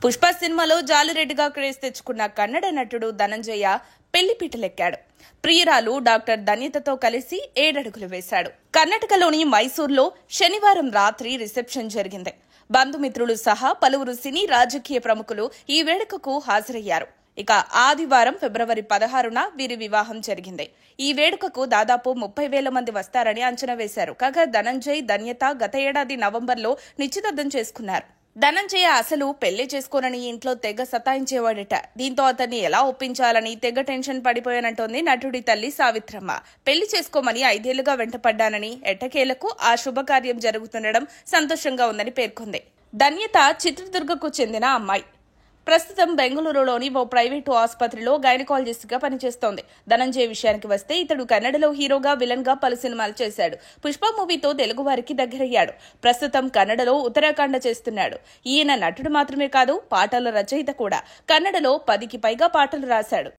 పుష్ప సినిమాలో జాలిరెడ్డిగా క్రేజ్ తెచ్చుకున్న కన్నడ నటుడు ధనంజయ పెళ్లిపీటలెక్కాడు. ప్రియురాలు డాక్టర్ ధన్యతతో కలిసి 7 అడుగులు వేశాడు. కర్ణాటకలోని మైసూర్లో శనివారం రాత్రి రిసెప్షన్ జరిగింది. బంధుమిత్రులు సహా పలువురు సినీ రాజకీయ ప్రముఖులు ఈ వేడుకకు హాజరయ్యారు. ఇక ఆదివారం ఫిబ్రవరి 16న వీరి వివాహం జరిగింది. ఈ వేడుకకు దాదాపు 30,000 మంది వస్తారని అంచనా వేశారు. కాగా ధనంజయ్, ధన్యత గత ఏడాది నవంబర్లో నిశ్చితార్థం చేసుకున్నారు. ధనంజయ అసలు పెళ్లి చేసుకోనని ఇంట్లో తెగ సతాయించేవాడట. దీంతో అతన్ని ఎలా ఒప్పించాలని తెగ టెన్షన్ పడిపోయానంటోంది నటుడి తల్లి సావిత్రమ్మ. పెళ్లి చేసుకోమని 5 ఏళ్లుగా వెంటపడ్డానని, ఎట్టకేలకు ఆ శుభకార్యం జరుగుతుండడం సంతోషంగా ఉందని పేర్కొంది. ధన్యత చిత్రదుర్గకు చెందిన అమ్మాయి. ప్రస్తుతం బెంగళూరులోని ఓ ప్రైవేటు ఆసుపత్రిలో గైనకాలజిస్ట్ గా పనిచేస్తోంది. ధనంజయ్ విషయానికి వస్తే ఇతడు కన్నడలో హీరోగా, విలన్ గా పలు సినిమాలు చేశాడు. పుష్ప మూవీతో తెలుగు వారికి దగ్గరయ్యాడు. ప్రస్తుతం కన్నడలో ఉత్తరాఖండ చేస్తున్నాడు. ఈయన నటుడు మాత్రమే కాదు, పాటల రచయిత కూడా. కన్నడలో 10కి పైగా పాటలు రాశాడు.